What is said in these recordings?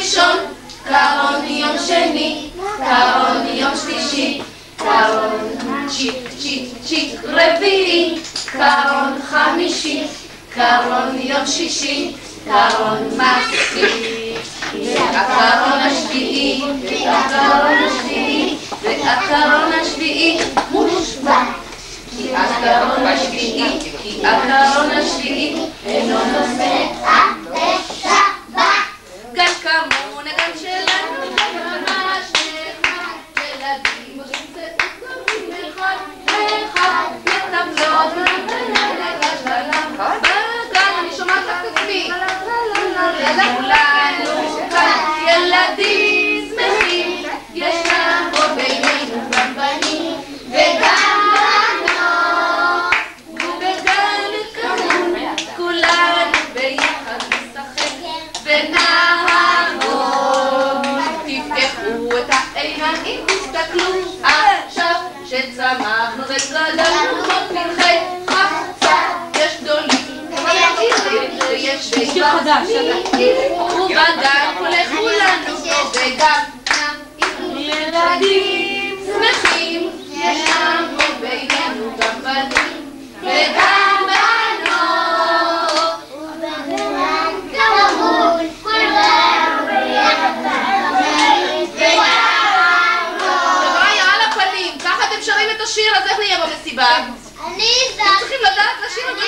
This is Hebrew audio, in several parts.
ראשון, קרון יום שני, קרון יום שלישי, קרון צ'יק צ'יק צ'יק רביעי, קרון חמישי, קרון יום שישי, קרון מספיק. והקרון השביעי, והקרון השביעי, והקרון השביעי מושבע. כי הקרון השביעי אינו נושא בשבת. גן כמון הגן שלנו, ממש נחמד, ילדים נמצאו קוראים אחד לאחד, מטפלות בגן, אני שומעת לך את עצמי. כולנו כאן ילדים שמחים, ישנם עוד בינינו גם בנים וגם בנות, ובגן כמון כולנו ביחד נשחק ונעבוד. תפתחו את העיניים, תסתכלו עכשיו שצמחנו וגדלנו כמו פרחי חפצה. יש גדולים ויש בינוניים, ובגן לכולנו וגם ילדים שמחים, ישנם פה בינינו גם בנים וגם בנות, ובגן כמון כולנו ביחד נשחק ונעבוד. חבריי, על הפנים, ככה אתם שרים את השיר, אז איך נהיה במסיבה? אני אתם צריכים לדעת לשיר את זה.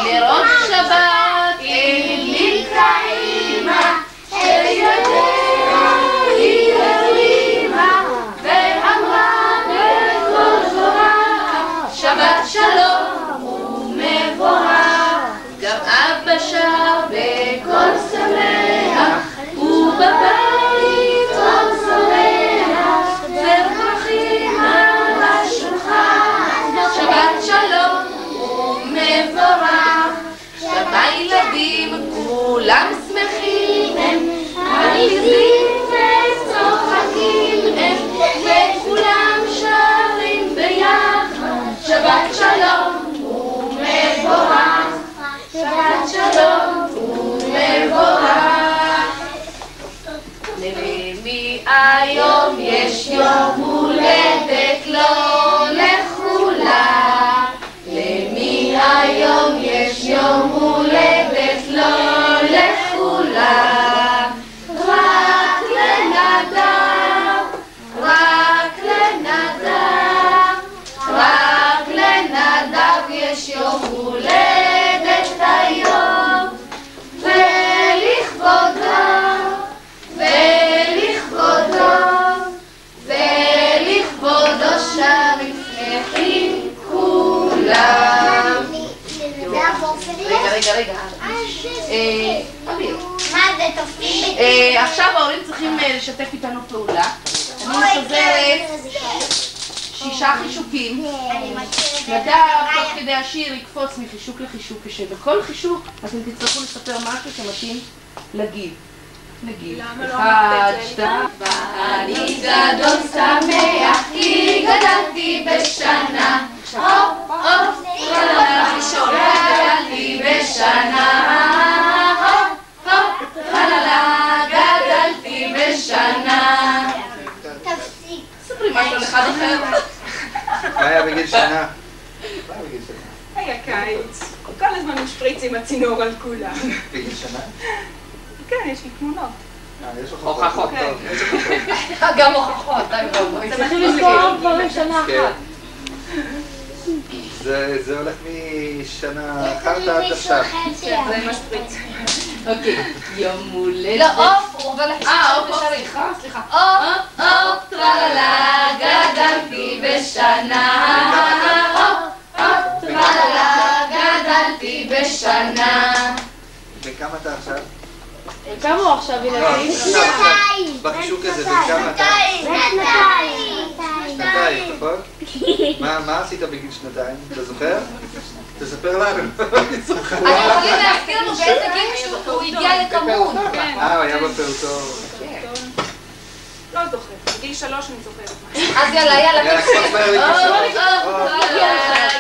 לראות שבת אליל טעימה שיודע היא הרימה ואמרה בכל זורה שבת שלום ומבורך. גם אבא שר בקול שמח ובבית אור שמח ופרחים על השולחן שבת שלום ומבורך. שבילדים כולם שמחים הם, עליזים וצוחקים הם, וכולם שרים ביחד שבת שלום ומבורך, שבת שלום ומבורך. למי היום יש יום הולדת לא לכולם, למי היום יש יום הולדת לא לכולם, רק לנדב, רק לנדב, רק לנדב יש יום הולדת היום, ולכבודו, ולכבודו, ולכבודו שרים שמחים כולם. רגע. מה זה תופעים? עכשיו ההורים צריכים לשתף איתנו פעולה. אני מפזרת 6 חישוקים. נדב תוך כדי השיר יקפוץ מחישוק לחישוק, כשבכל חישוק אתם תצטרכו לספר משהו שמתאים לגיל. נגיד 1, 2. אני גדול שמח כי גדלתי בשנה, גדלתי בשנה, גדלתי בשנה. תפסיק. ספרי משהו על אחד אחר. מה היה בגיל שנה? היה קיץ, כל הזמן משפריץ עם הצינור על כולם. בגיל שנה? כן, יש לי תמונות. יש הוכחות. גם הוכחות, צריכים לזכור דברים שנה אחת. זה הולך משנה אחת עד עכשיו. זה משפריץ. אוקיי, יום הולדת. לא, עוף, הוא עובר סליחה. עוף, טרללה, גדלתי בשנה. עוף, טרללה, גדלתי בשנה. וכמה אתה עכשיו? כמה הוא עכשיו ילדים? בחישוק הזה, וכמה אתה? נכון? מה עשית בגיל שנתיים? אתה זוכר? תספר לנו. אנחנו יכולים להזכיר לנו באיזה גיל שהוא הגיע לכמות. הוא היה בפעוטון. לא זוכרת. בגיל 3 אני זוכרת. אז יאללה, יאללה, כבר ספר לי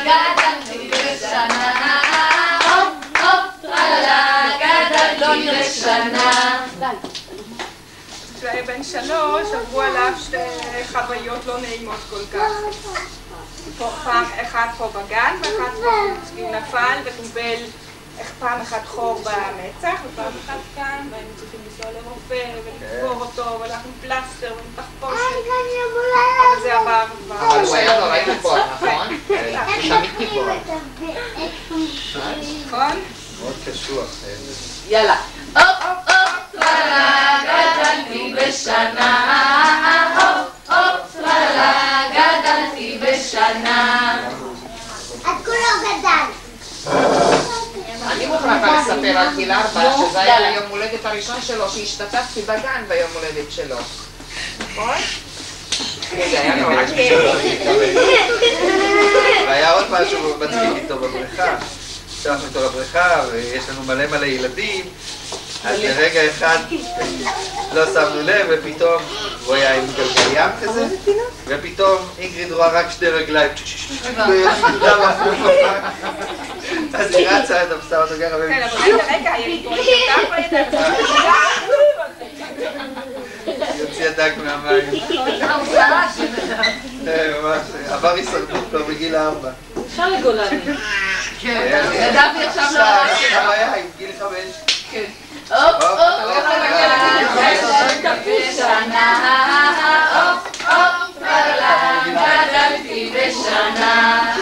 גדלתי בשנה, גדלתי בשנה. כשהיה בן 3 עברו עליו שתי חוויות לא נעימות כל כך. פעם אחת פה בגן ואחת בחוץ, כי הוא נפל וקיבל פעם אחת חור במצח ופעם אחת כאן, והיינו צריכים לנסוע לרופא ולקבור אותו ולהכין פלסטר ולתחפושת. אבל זה עבר. אבל הוא היה נורא גיבור, נכון? תמיד גיבור. נכון? מאוד קשוח. יאללה. הופ, טרלה, גדלתי בשנה. הופ, טרלה, גדלתי בשנה. את כולו גדל. אני מוכרחה לספר על גיל 4, שזה היה היום הולדת הראשון שלו, שהשתתפתי בגן ביום הולדת שלו. נכון? זה היה נורא כיף. והיה עוד משהו מצחיק איתו בבריכה. שלחנו איתו לבריכה ויש לנו מלא ילדים, אז לרגע אחד לא שמנו לב ופתאום הוא היה עם גלגל ים כזה ופתאום אינגריד רואה רק שתי רגליים אז היא רצה, תפסה אותו ככה כן, אבל רגע, יוציא הדג מהמים. ממש, עבר הישרדות כבר בגיל 4. אפשר לגולני. כן, נדב עכשיו לא רע. עכשיו היה עם גיל 5. כן. הופ, גדלתי בשנה. הופ, טרלה, גדלתי בשנה.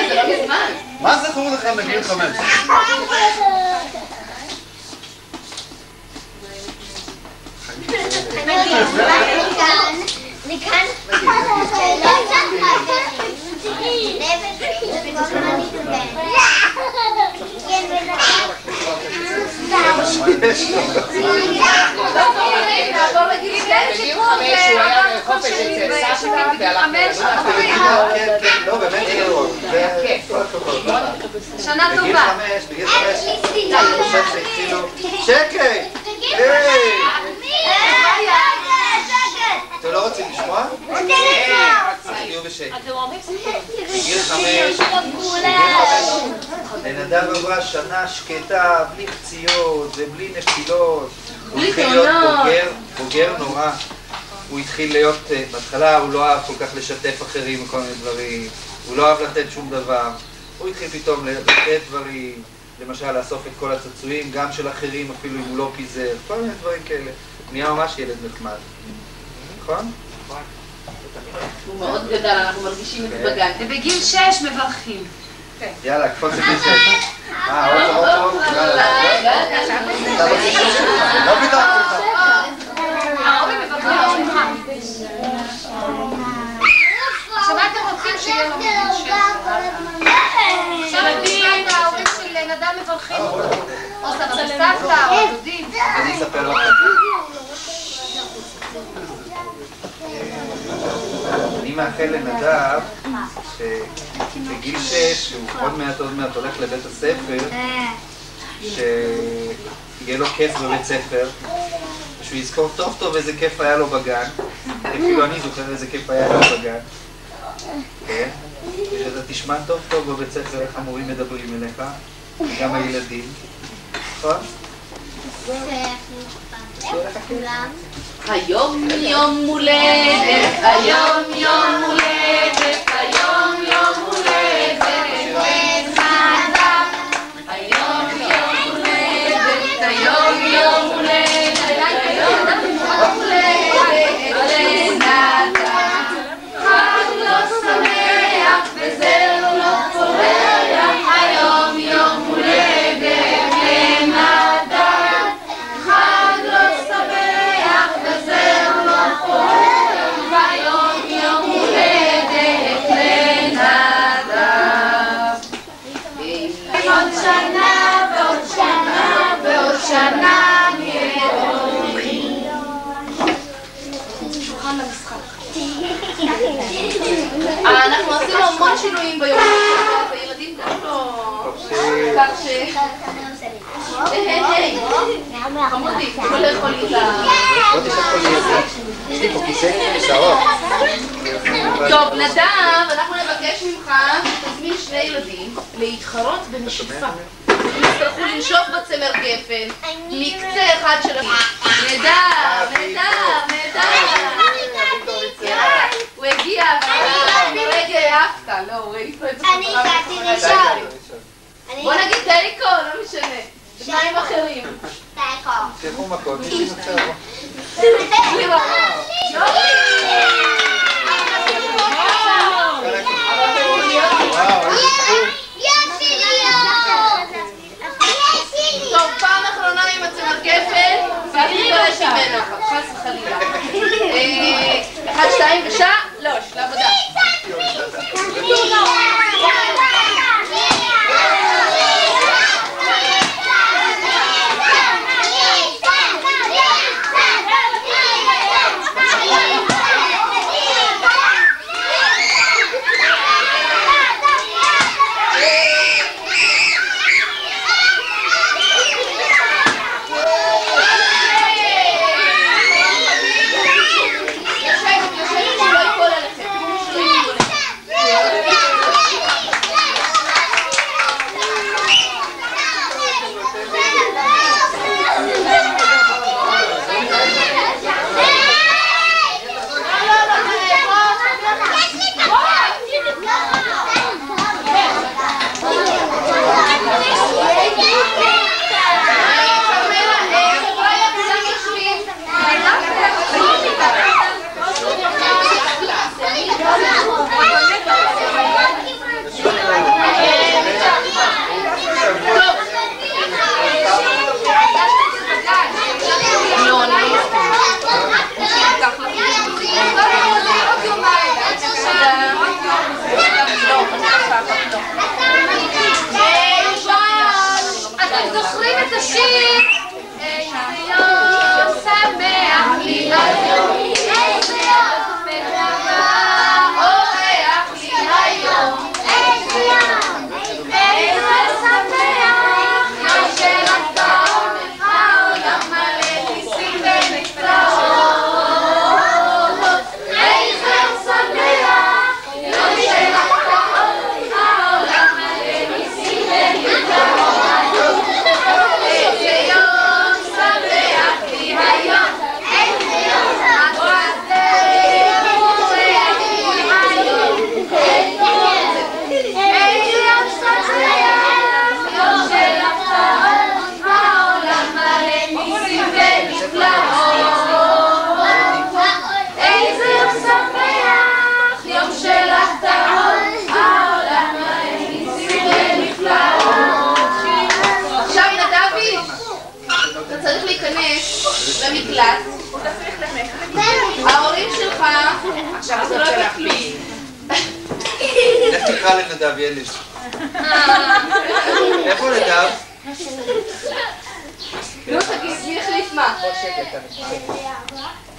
זה לא מזמן. מה זכור לך בגיל 5? לכאן? בגיל 5 הוא היה בחופש אצל סבתא והלכנו לא, באמת זה כיף. שנה בגיל טובה. 5, אני חושב שהתחילו... שקט! אתם לא רוצים לשמוע? תהיו בשקט. בגיל 5, לנדב עברה שנה שקטה, בלי פציעות ובלי נפילות. הוא התחיל להיות בוגר נורא. הוא התחיל להיות, בהתחלה הוא לא אהב כל כך לשתף אחרים וכל מיני דברים. הוא לא אהב לתת שום דבר. הוא התחיל פתאום לתת דברים, למשל לאסוף את כל הצצועים, גם של אחרים, אפילו אם הוא לא פיזר, כל מיני דברים כאלה. הוא נהיה ממש ילד נחמד. נכון? הוא מאוד גדל, אנחנו מרגישים את זה בגן. ובגיל 6 מברכים. יאללה, קפוץ את זה. עוד. לא בידרתי לך. ההורים מברכים בשמך. עכשיו מה אתם רוצים שיהיה לו בגיל 6? עכשיו את ההורים של נדב מברכים. או סבתא, או דודים. אני אספר לך. אני מאחל לנדב שבגיל 6, שהוא עוד מעט הולך לבית הספר, שיהיה לו כיף בבית ספר, ושהוא יזכור טוב איזה כיף היה לו בגן, אפילו אני זוכר איזה כיף היה לו בגן, כן? ושאתה תשמע טוב בבית ספר איך המורים מדברים אליך, גם הילדים, נכון? היום יום הולדת, היום יום הולדת, היום יום הולדת, לנדב. היום יום הולדת, היום יום הולדת, היום יום הולדת, לנדב. חג לא שמח וזר לא פורח, היום יום הולדת, לנדב. חג לא שמח וזר לא פורח, היום יום הולדת. המון שינויים ביום הזה, הילדים גם לא... כך ש... היי, חמודי, אתה לא יכול להתלה... יש לי פה כיסא שערות. טוב, נדב, אנחנו נבקש ממך שתזמין שני ילדים להתחרות בנשיפה. הם יצטרכו לנשוף בצמר גפן מקצה אחד של נדב. הוא הגיע, אבל ברגע העפת, לא, הוא העיף לו את זה. אני הגעתי ראשון. בוא נגיד תיקו, לא משנה. שניים אחרים. תיקו. תלכו מכות, יש לי נוצר. טוב, פעם אחרונה עם הצמר גפן, ואל תתגרש ממנו, חס וחלילה. 1, 2 ושע? לא, של עבודה. אתם זוכרים את השיר? איזה יום שמח לי היום, איזה יום אורח לי היום, איזה יום, איזה שמח, יום של הטוב, העולם מלא ניסים ונפלאות, איזה יום שמח, יום של הטוב, העולם מלא ניסים ונפלאות. צריך להיכנס למקלט, ההורים שלך, עכשיו זה לא מקפיד. לך תקרא לנדב ילד. איפה נדב? נו תגיד, מי החליף מה?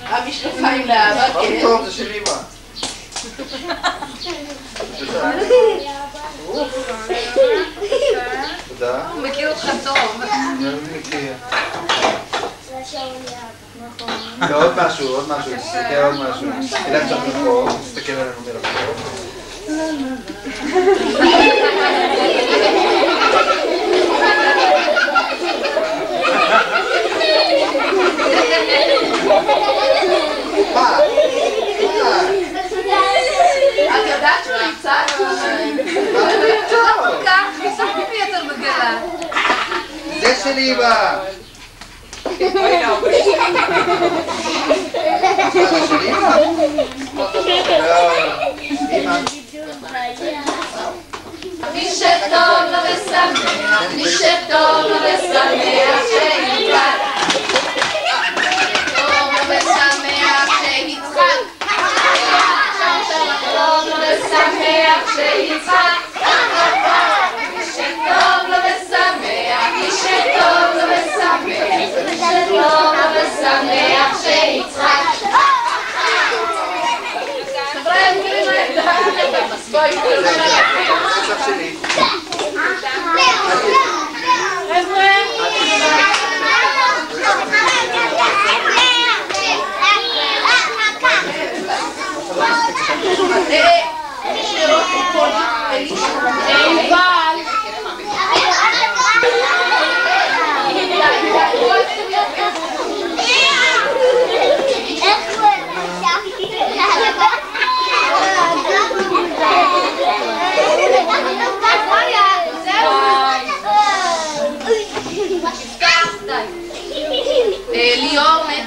המשקפיים לאבא, מה פתאום? זה של אמא. תודה. הוא מכיר אותך טוב. אני מכיר. עוד משהו, תסתכל עוד משהו. תלך שם לפה, תסתכל עלינו מרחוק. את יודעת שהוא נמצא? חיסון יותר בגלה. זה של אמא! זה של אמא? אמא. מי שטוב לו ושמח, מי שטוב לו ושמח שיצחק, טוב לו ושמח שיצחק, טוב לו ושמח שיצחק, מי שטוב לו ושמח, מי שטוב לו ושמח, טוב לו ושמח שיצחק. חבר'ה, אני מבינה את זה.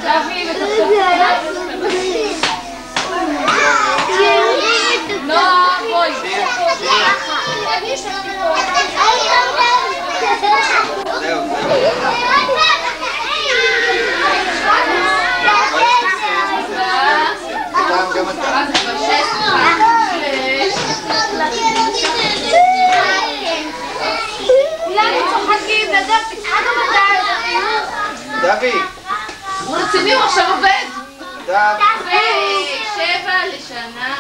דבי נועה, בואי. דבי! הוא רציני, הוא עכשיו עובד! דבי! 7 לשנה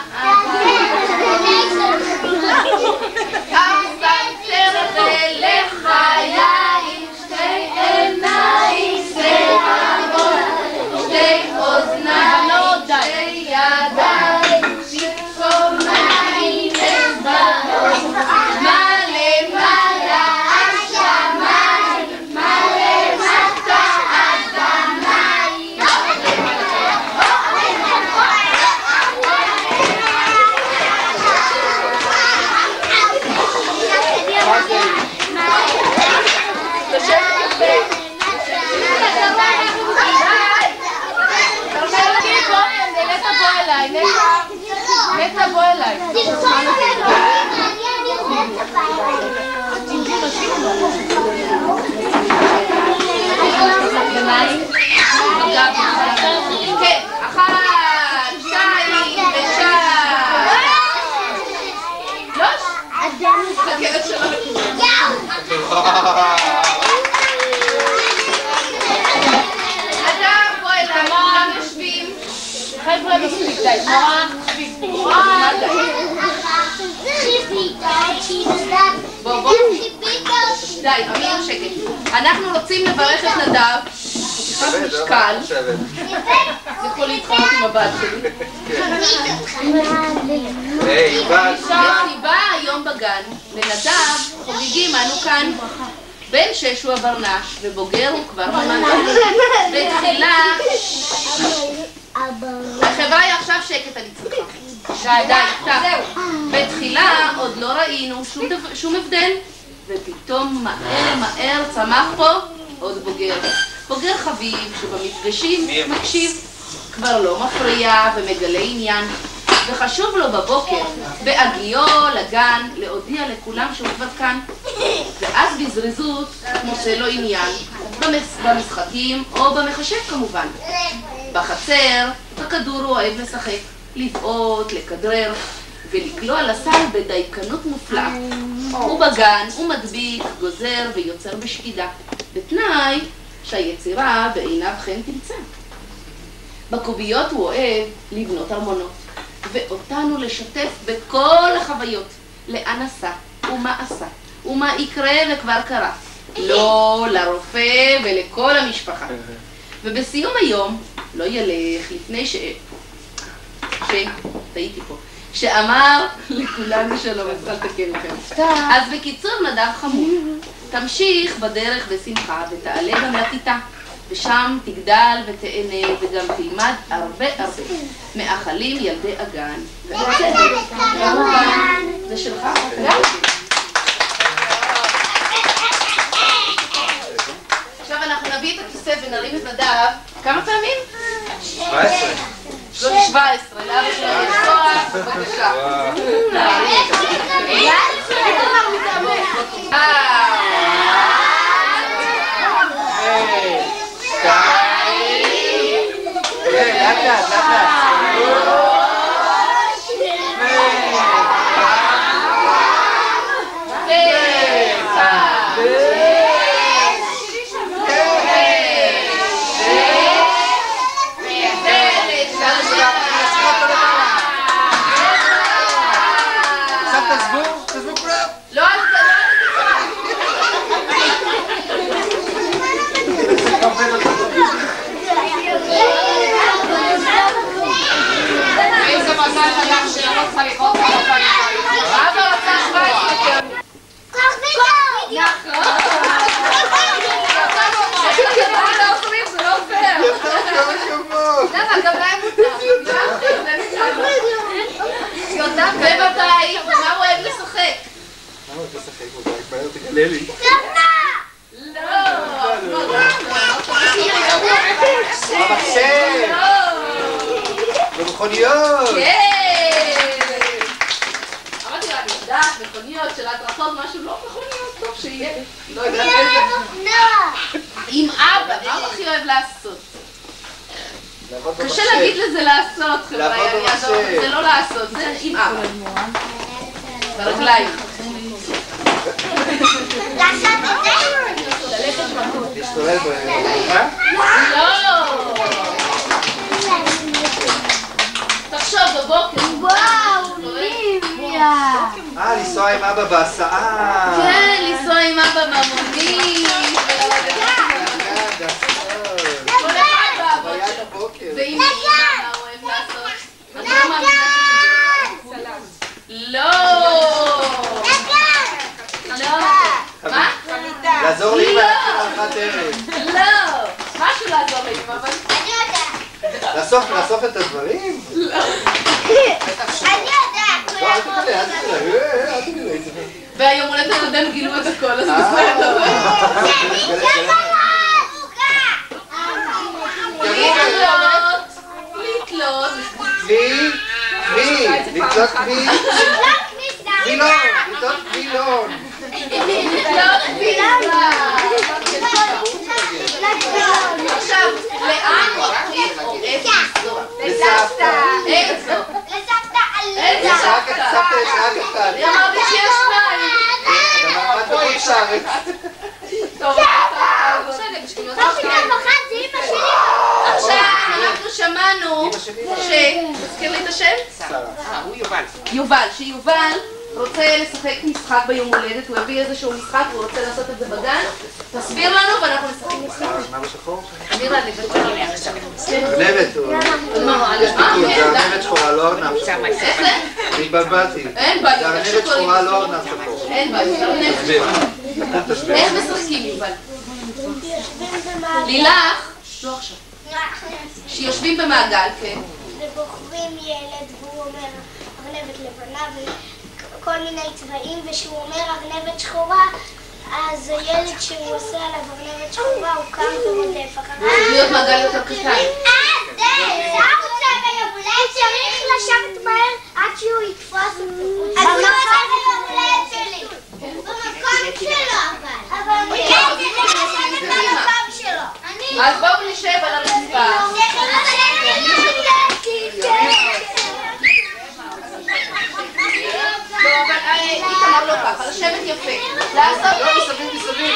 ארסנצר ולחיים שתי עיניים שערות שתי אוזניים שתי ידיים שפומיים אצבעות מה למעלה השמיים מה למטה אדמיים נטע בוא אליי. כן, 1, 2 אדם בוא אליי, כולם יושבים. חבר'ה מספיק די, די, אמיר שקט. אנחנו רוצים לברך את נדב, חתיכת משקל, יכול להתחרות עם הבת שלי. מסיבה היום בגן, לנדב חוגגים אנו כאן. בן 6 הוא הברנש, ובוגר הוא כבר ממש. בתחילה... חבר'ה, עכשיו שקט אני צריכה. די, טוב. בתחילה עוד לא ראינו שום הבדל, ופתאום מהר צמח פה עוד בוגר. בוגר חביב שבמפגשים מקשיב, כבר לא מפריע ומגלה עניין. וחשוב לו בבוקר, בהגיעו לגן, להודיע לכולם שהוא כבר כאן. ואז בזריזות מוצא לו עניין, במשחקים או במחשב כמובן. בחצר, בכדור הוא אוהב לשחק, לבעוט, לכדרר ולקלוע לסל בדייקנות מופלאה. ובגן הוא מדביק, גוזר ויוצר בשקידה, בתנאי שהיצירה בעיניו חן תמצא. בקוביות הוא אוהב לבנות ארמונות, ואותנו לשתף בכל החוויות, לאן עשה ומה עשה ומה יקרה וכבר קרה, לא לרופא ולכל המשפחה. ובסיום היום לא ילך לפני טעיתי פה, שאמר לכולנו שלום, אז אל תקן לכם. אז בקיצור, נדב חמוד, תמשיך בדרך בשמחה ותעלה גם לכיתה, ושם תגדל ותהנה וגם תלמד הרבה הרבה. מאחלים ילדי הגן. זה שלך? עכשיו אנחנו נביא את הכיסא ונרים את נדב. כמה פעמים? 17. 17, לאבא שלו יש כוח, בבקשה. מכוניות! אמרתי לה, אני יודעת, מכוניות של הדרכות, משהו לא מכוניות, טוב שיהיה. לא יודעת איזה. עם אבא, מה הוא הכי אוהב לעשות? קשה להגיד לזה לעשות, חבר'ה, זה לא לעשות, זה עם אבא. ברגליים. להשתולל ברגליים? לא! תחשוב בבוקר. וואו, ליביה. לנסוע עם אבא בהסעה. כן, לנסוע עם אבא במונית. כל אחד באבות שלו. ועם אמא מה הוא אוהב לעשות? את לא מאמינה שזה... לא! לא! מה? לעזור לאמא להכין ארוחת ערב. לא! משהו לעזור לאמא, אבל... אני יודעת. לאסוף את הדברים? לא. אני יודעת. אל תגלה. והיום הולדת הילדים גילו את הכל, אז בסדר. לתלות. לתלות וילון. לתלות וילון. עכשיו, לאן הולכים או איפה לנסוע? לסבתא. איפה? לסבתא איזה רק את סבתא? סבתא יש רק אחד. היא אמרתי שיש שניים. גם אחת בחוץ לארץ. טוב, עכשיו אנחנו שמענו תזכיר לי את השם? הוא יובל. יובל, שיובל רוצה לשחק משחק ביום הולדת, הוא הביא איזשהו משחק, הוא רוצה לעשות את זה בגן, תסביר לנו ואנחנו נשחק משחק. מה בשחור? ארנבת. ארנבת. זה ארנבת שחורה, לא ארנב שחור. אני התבלבלתי. אין בעיה. זה ארנבת שחורה, לא ארנב שחור. אין בעיה. תסביר. תסביר. איך משחקים יובל? לילך, לא עכשיו. שיושבים במעגל, כן. ובוחרים ילד והוא אומר ארנבת לבנה וכל מיני צבעים, וכשהוא אומר ארנבת שחורה אז הילד שהוא עושה עליו ארנבת שחורה הוא קם ורודף אחריו. להיות מעגל יותר קטן. הוא צריך לשבת מהר עד שהוא יתפוס אותו. אז הוא עושה ביום הולדת שלי. במקום שלו אבל. הוא לשבת במקום שלו. אז בואו נשב על הרצפה. לא, אבל איתמר לא ככה, לשבת יפה. לעשות לא, מסביב.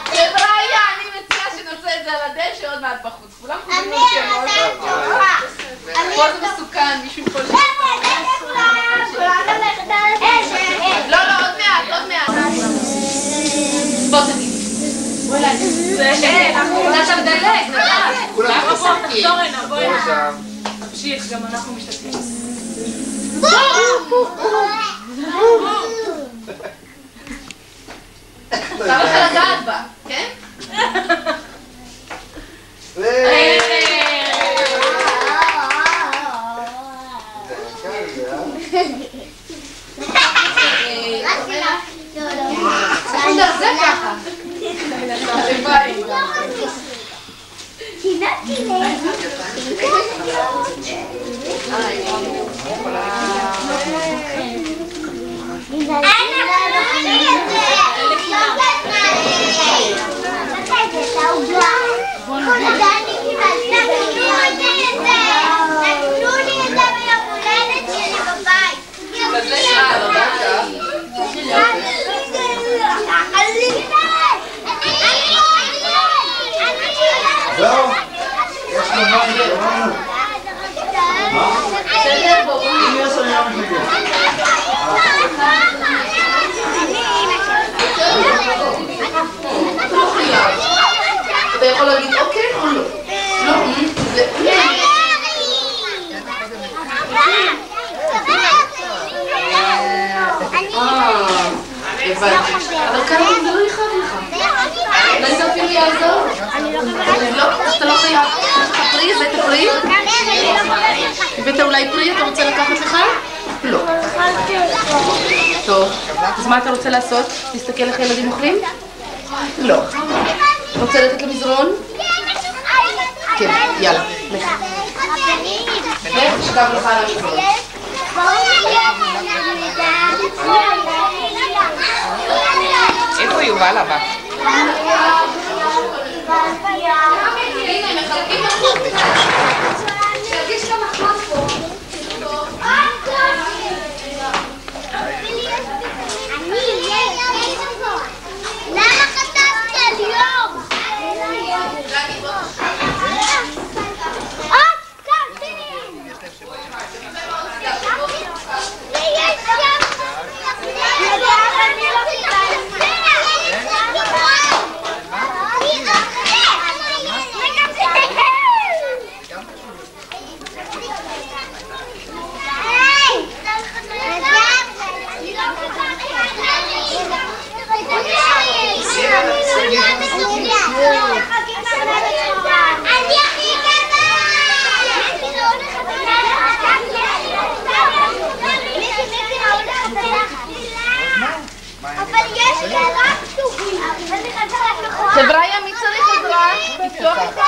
חבריה, אני מציעה שנעשה את זה על הדשא עוד מעט בחוץ. כולם חושבים לו שמות. פה זה מסוכן, מישהו יכול לשבת. לא, עוד מעט. בוא תגיד. אתה מדלג, כולם משחקים. בואי נמשיך, גם אנחנו משתתפים. אפשר לך לגעת בה, כן? זה ככה. זהו, יש לו מה אתה יכול להגיד אוקיי או לא? לא, זה... אבל כאן זה לא יכאב לך. אולי זה אפילו יעזור. לא, אתה לא חייב. יש לך פרי, הבאת פרי? הבאת אולי פרי, אתה רוצה לקחת לך? לא. טוב, אז מה אתה רוצה לעשות? תסתכל איך ילדים אוכלים? לא. רוצה ללכת למזרון? כן, יאללה. לך, שכב לך על המזרון. איפה יובל הבא? הנה, מחלקים מחוק. תרגיש גם מחמד פה. למה חטפת על יום? חבריה, מי צריך עזרה? תפתוח את זה,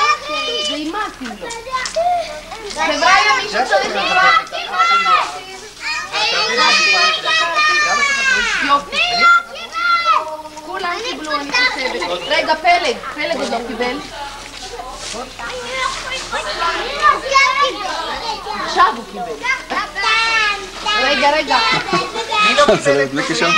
זה אימתים לו. חבריה, מי שצריך עזרה? יופי. כולם קיבלו, אני חושבת. רגע, פלג עוד לא קיבל. עכשיו הוא קיבל. רגע. זה לא ידליק שם?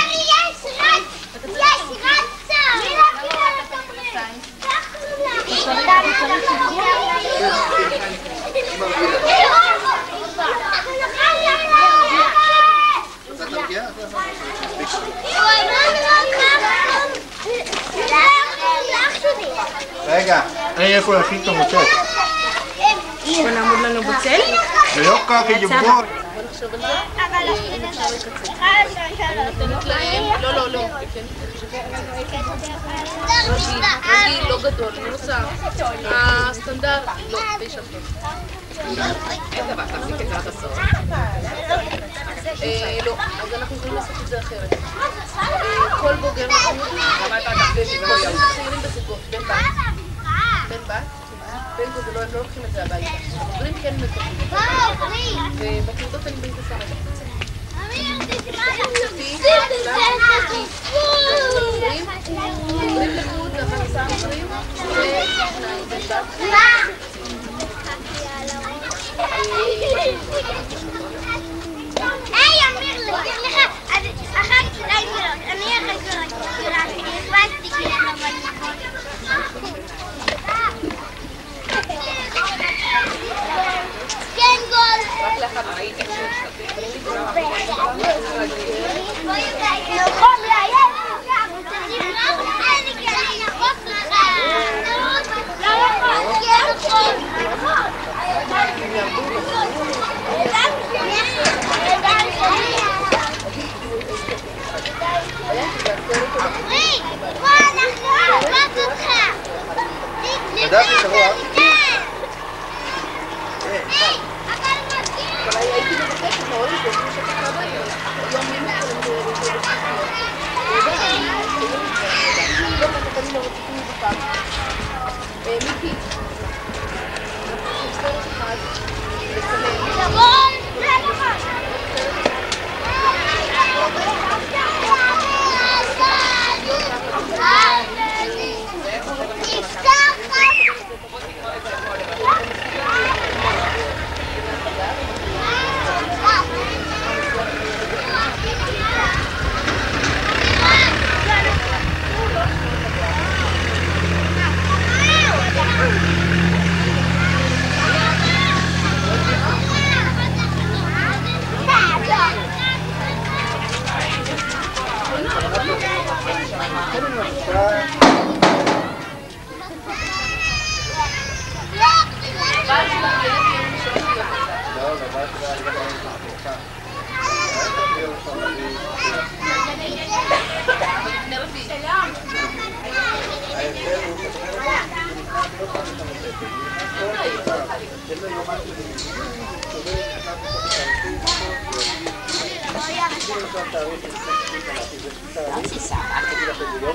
רגע, היי, איפה להכין את המוצאת? בוא נעמוד לנו בצל. זה לא ככה, יבוא. לא. רגיל, לא גדול, נוסף. הסטנדרט, לא, 9 טוב. אין דבר, תחזיק את זה הסוף. לא, אז אנחנו יכולים לעשות את זה אחרת. כל בוגר מחוץ. למה אתה תחזיק את זה? צעירים בזוגות, בן בת. בן זוג, הם לא לוקחים את זה הביתה. עוברים כן מקומות. ובתעודות אני באים תסרה. עוברים לחוד, אבל עושה עוברים, ושניים, בן בת. היי, אמיר, לך, אחת כדאי מאוד, אני אחת גדולה, נכנסתי כאילו כן, גול! רק לאחד ראיתי נכון, לעייף! אני כדי לחוף לך! לא נכון, כן, נכון! ידעתי שבוע. הייתי מבקשת מאוד לפני שתקרא בעיר. יום מימי לא תתקנים לרציפים בפעם. מיקי. סרט אחד. לצלם.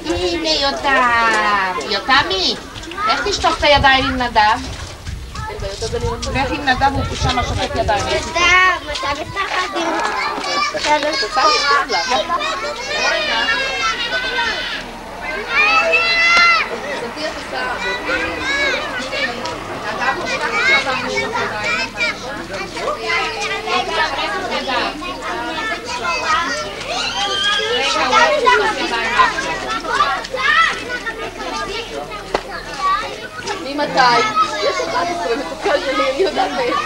הנה יותם. יותמי, איך תשטוף את הידיים עם נדב? לך עם נדב, הוא שם שופט ידיים. נדב, אתה בתחת ממתי? יש 11 מתוקה שלי, אני יודעת באיזה.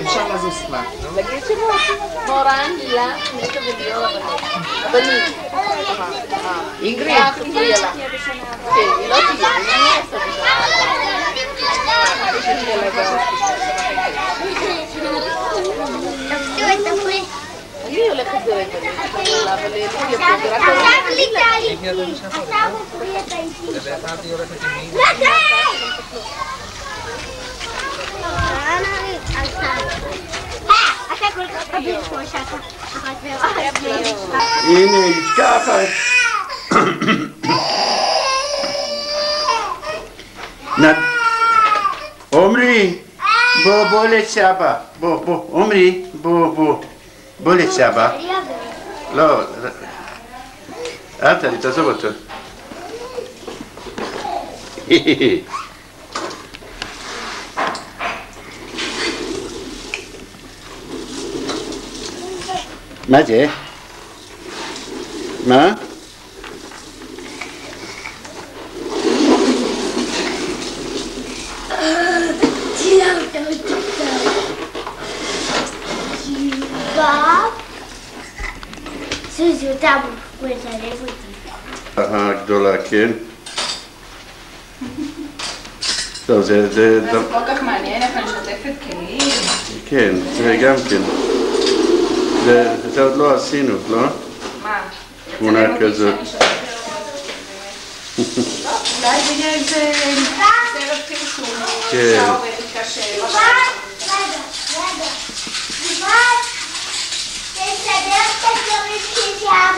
אפשר לזוז כבר. להגיד שמות. מורן, הילה, נטע וליאור הבנים. אינגריד. כן, היא לא תהיה, אני אעשה את זה. אני הולכת ברגע, אבל לידיה פה, זה רק הנה, ככה. עומרי, בוא לסבא. עומרי, בוא לסבא. לא, אל תעלי, תעזוב אותו. מה זה? מה? סוזי, אותה הוא יצלב אותי. הגדולה, כן. טוב, זה... זה כל כך מעניין איך אני שוטפת כלים. כן, זה גם כן. זה עוד לא עשינו, לא? מה? תמונה כזאת. אולי זה יהיה איזה סרט פרסום. כן. תסדר את הדברים שגם.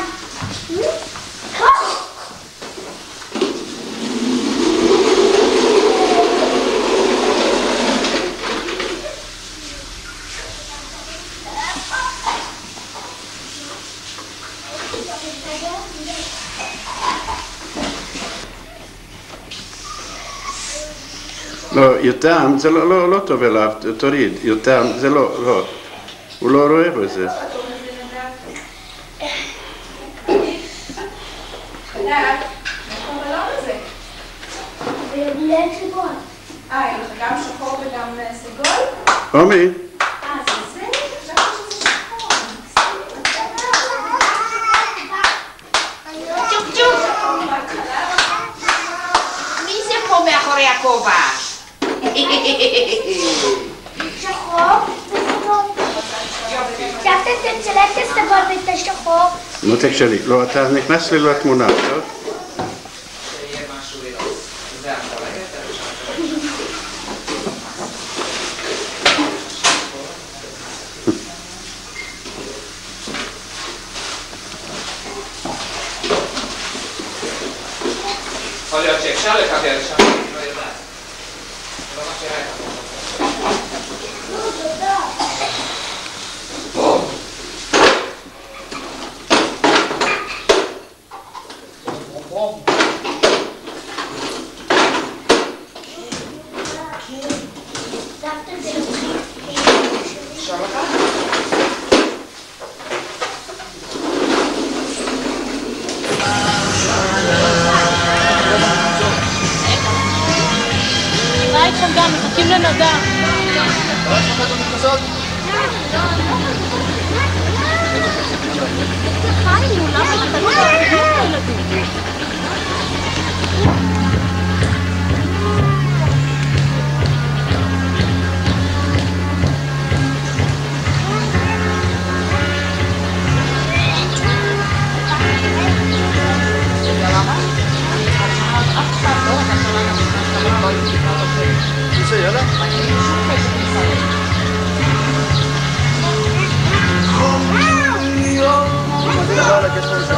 לא, יותם, זה לא טוב אליו, תוריד, יותם, זה לא, הוא לא רואה בזה. יהיה לך גם שחור וגם סגול? עומרי. זה זה? חשבתי שזה שחור. צ'וק צ'וק. מי זה פה מאחורי הכובע? שחור וסגול. סבתא תצלם את הסגול ואת השחור. מותק שלי, לא, אתה נכנס לי לתמונה, טוב? יכול להיות שאפשר לקבל שם, אני לא יודעת. זה לא מה שראית. מחכים לנדב. Ahora que esto se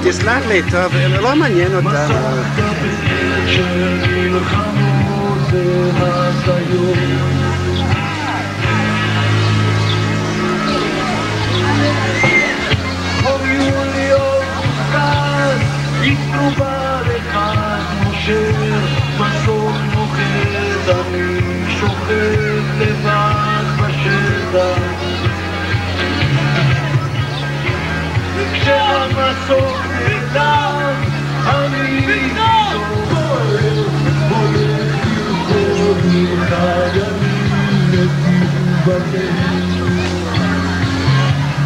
תסלח לי, טוב, לא מעניין אותנו. בסוף נוחת, אני שוכב לבד בשטח כשהמסוק נעלם, אני בוער, הולך לרקוד מלחד, אני נתיב בלב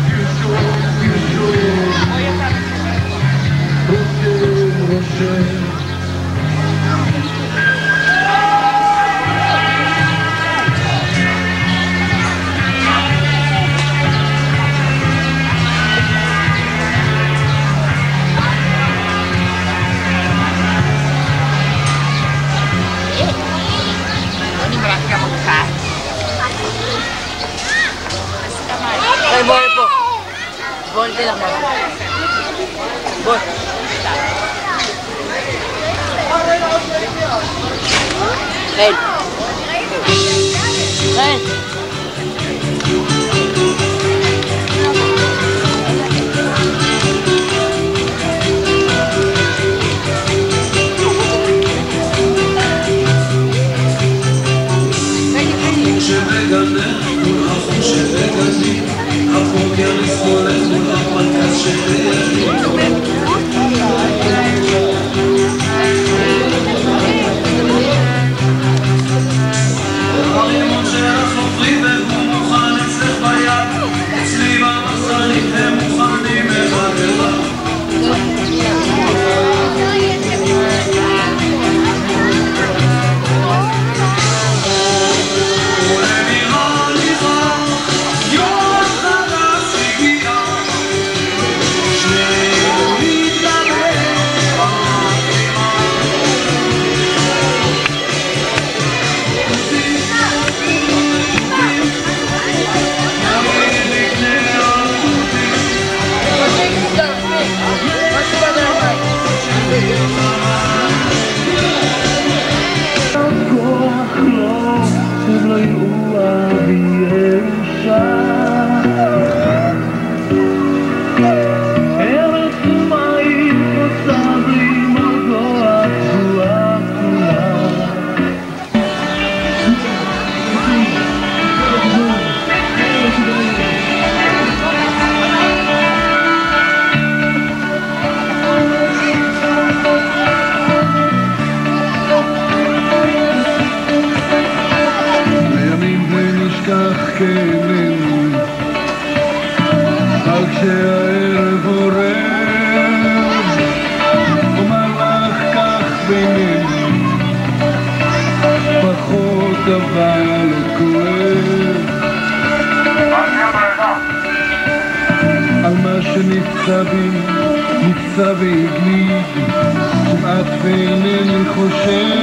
ישוב, רושם Voy de la mano. Voy. Ven. Ven. נפצע והגליד, כמעט ואינני חושב.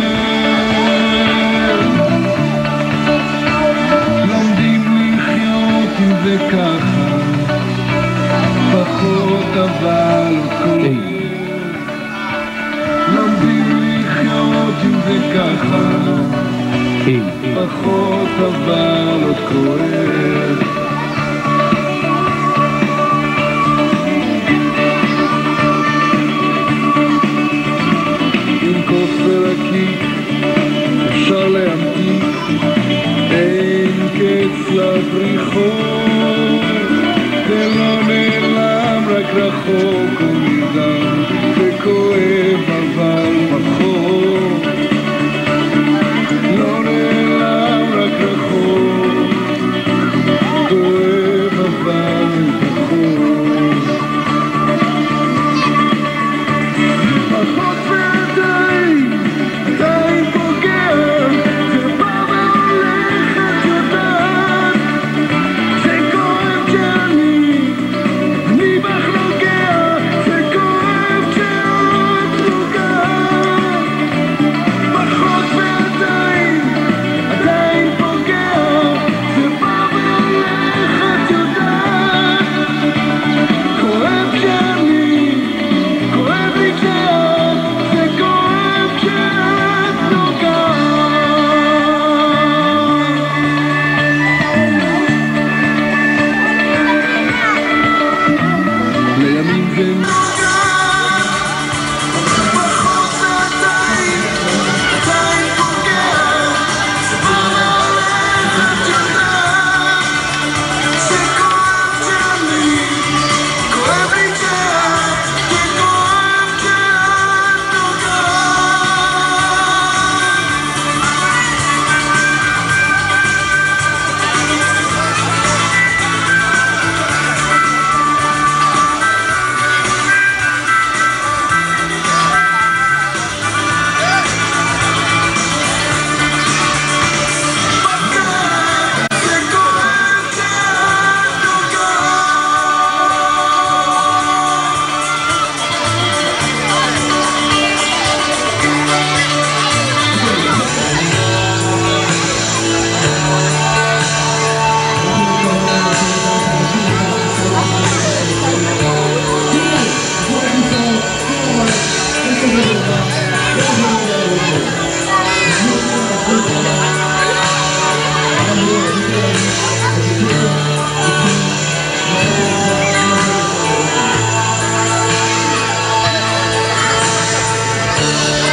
לומדים לחיות עם זה ככה, פחות אבל כואב. לומדים לחיות עם זה ככה, פחות אבל עוד כואב. אפשר להמתיק, אין קץ לבריחות, ולא רחוק ומוזר, זה כואב אבל פחות. לא נעלם רק רחוק, כואב אבל פחות. פחות ועדיין, עדיין פוגע, זה בא והולך את יודעת. זה כואב שאני בך נוגע, זה כואב שאת נוגעת. פחות ועדיין, עדיין פוגע, זה בא והולך את יודעת. כואב שאני, כואב לי כשאת, זה כואב כשאת נוגעת. לימים זה פחות ועדיין, עדיין פוגע, זה בא והולך את יודעת. זה כואב שאני, כואב לי כשאת, זה כואב כשאת נוגעת.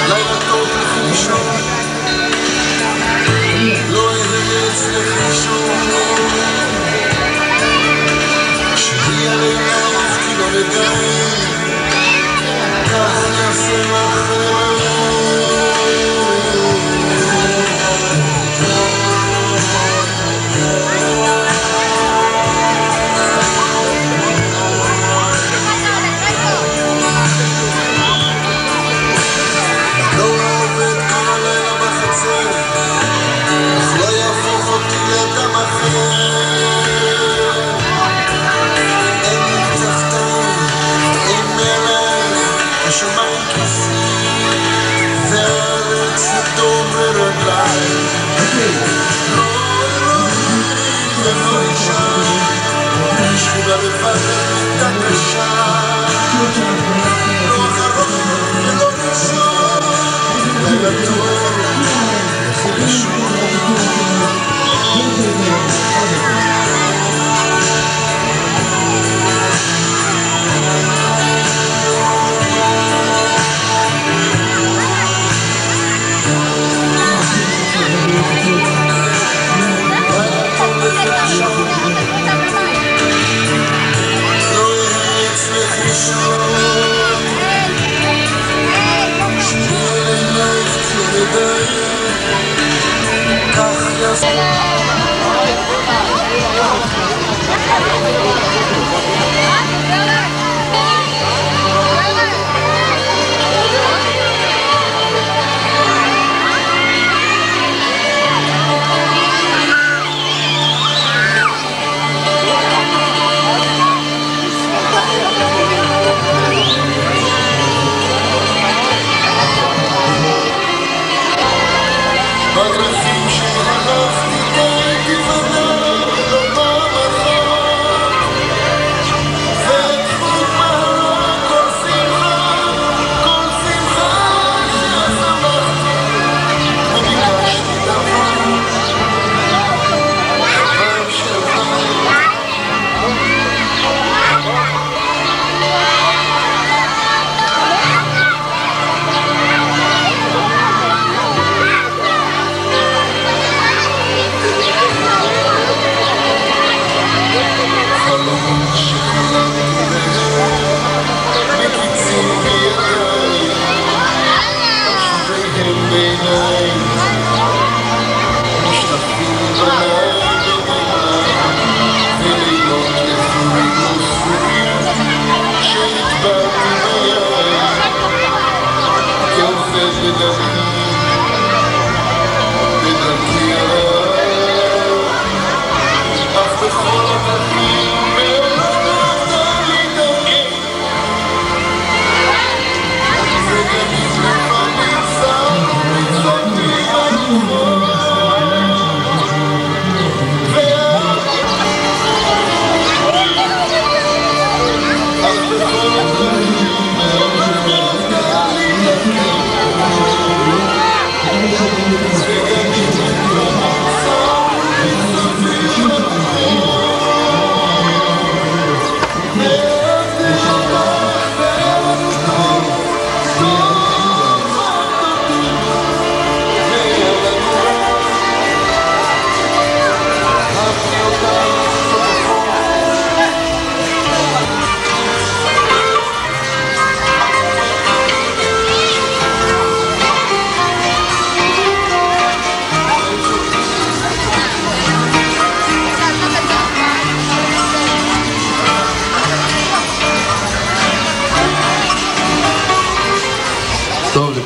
לילה טוב לכי לישון, לא ארץ לכי לישון, שהיא עליך כי לא נדעים, כך נעשה לך. לא עובד כל הלילה בחצר, אך לא יהפוך אותי לאדם אחר. אין לי תחתיים, אין מעלייך, השמיים כיסים, והארץ נדום לרגליים. לא אלוהים ולא אישה, שכונה לבד במיטה קשה. לא חלום ולא לישון, לילה טוב לכי לישון. לילה טוב לכי לישון.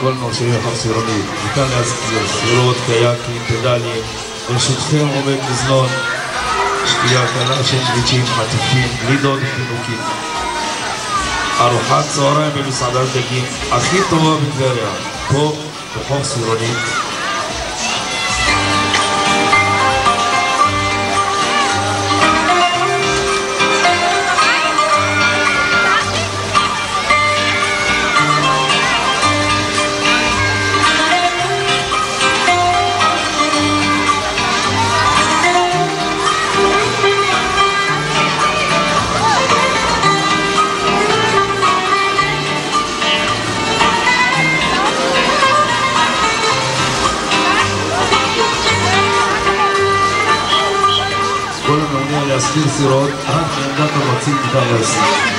כל נושאי החצרונית. ניתן להזכיר סירות, קייקים, פדלים. ברשותכם עומד מזנון שתייה קלה, סנדוויצ'ים, חטיפים, גלידות ופינוקים. ארוחת צהריים במסעדת דגים הכי טובה בטבריה, פה בחוף סירונית. כל המעוניין להסתיר סירות, רק מעמדת המרצים ניתן להסתיר.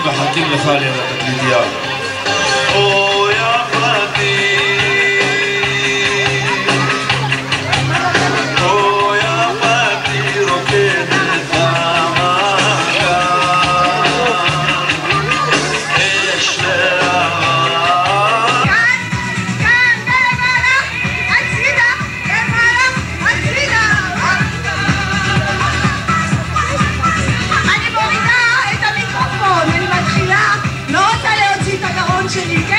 מחכים לך לתקליטייה. אוי אחותי, אוי אחותי רוקדת המכה, אש להבה. כאן למעלה, הצידה, למעלה, הצידה. אני מורידה את המיקרופון, אני מתחילה, לא רוצה להוציא את הגרון שלי, כן?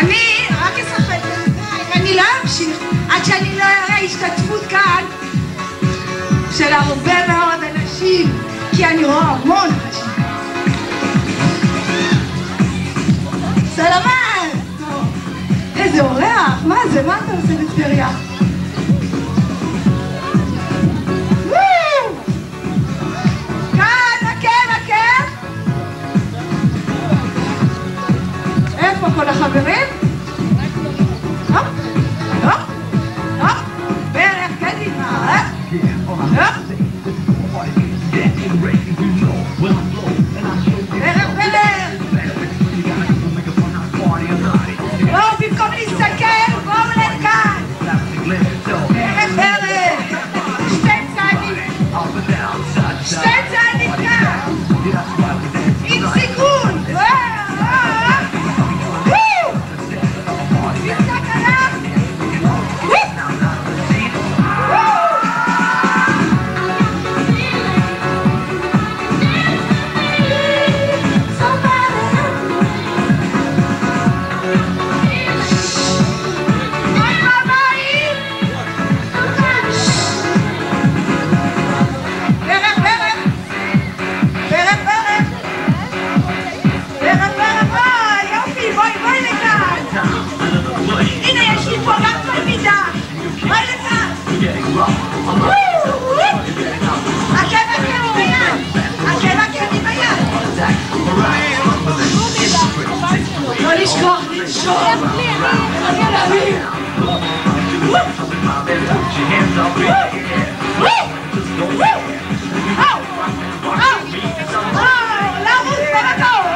אני רק אספר, אני לא אמשיך עד שאני לא אראה השתתפות כאן של הרבה מאוד אנשים, כי אני רואה המון אנשים. סלמן! איזה אורח, מה זה? מה אתה עושה בטבריה? כאן, נקה! איפה כל החברים? בערך קדימה, בערך בלב! פרק פרק! שתי צעדים כאן! עם סיכון! לא לשכוח לנשום! אני על האוויר! לרוץ ברקור!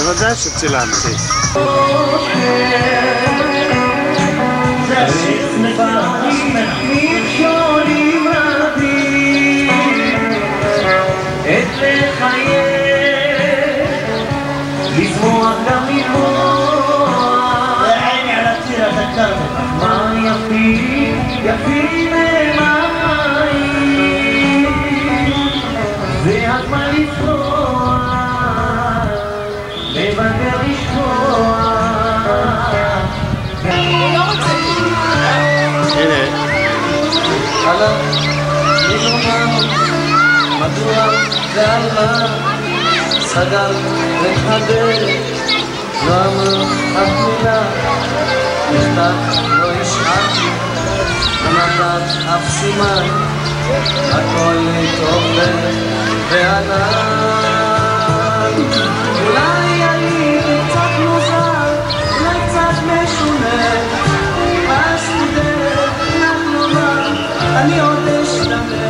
בוודאי שצילמתי. את לחייך, לזמוח גם ללמוח, ועיני על הציר הקטן, מה יפים הם החיים, והזמן לפרוח, לבדר לשכוח. הנה. הלאה, ללומר, מדוע ועל מה סגר את הדלת, לא אמר אף מילה, נכתב לא השארתי, לא נתת אף סימן, הכל להתעורר וענן. אולי אני קצת מוזר, אולי קצת משונה, חיפשתי דרך לך לומר, אני עוד אשתמר.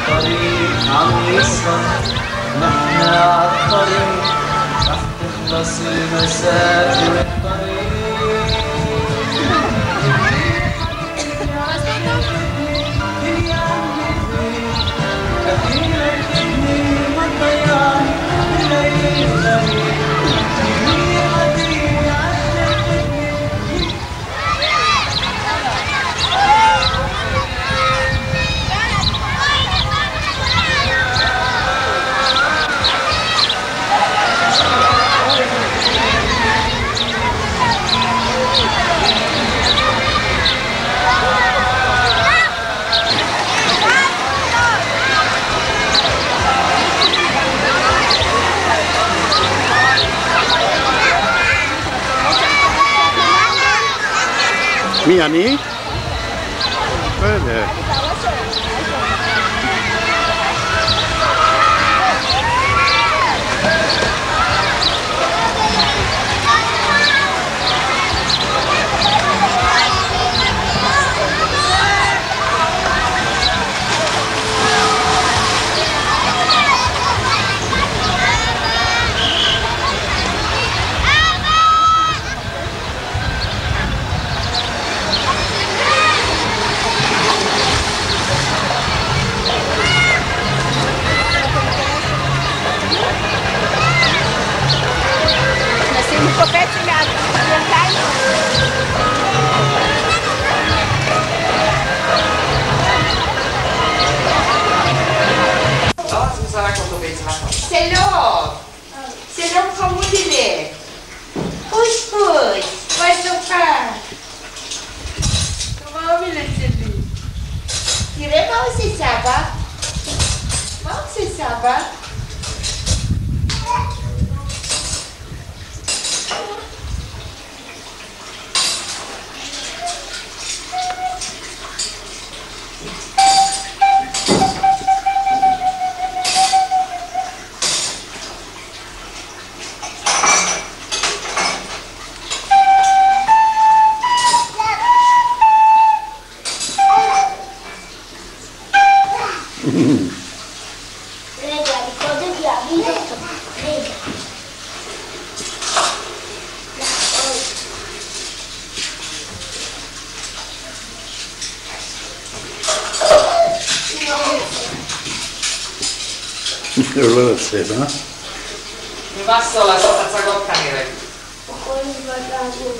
طريق عم يصفى نحن عالطريق رح تخلص المسافة والطريق كثيرك ابني ما تضيعني الليل ليل מי אני? לא יודע. סבא? מה עושה סבא? הוא לא יוצא, אה? נמאס לו לעשות הצגות כנראה. בכל זמן לעבוד.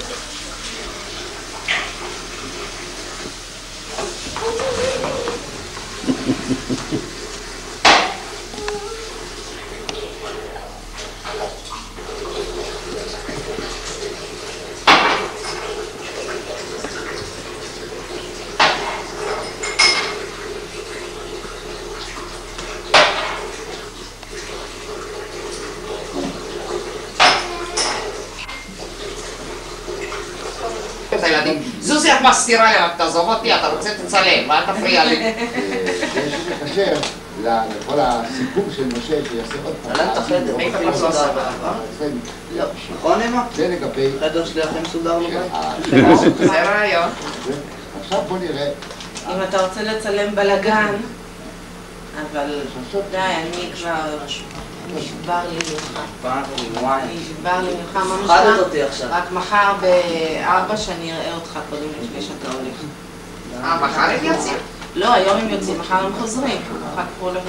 זוזי, את מסתירה לי, רק תעזוב אותי, אתה רוצה תצלם, ואל תפריע לי. יש לקשר לכל הסיפור של משה שיעשה עוד פעם. עלה את החדר, איפה לא מסודר בעבר? לא. נכון אמא? זה לגבי... החדר שלי הכי מסודר לבית. זה רעיון. עכשיו בוא נראה. אם אתה רוצה לצלם בלגן, אבל די, אני כבר... נשבר לי ממך, רק מחר ב-4 שאני אראה אותך קודם לפני שאתה הולך. מחר הם יוצאים? לא, היום הם יוצאים, מחר הם חוזרים. אחר כך הוא הולך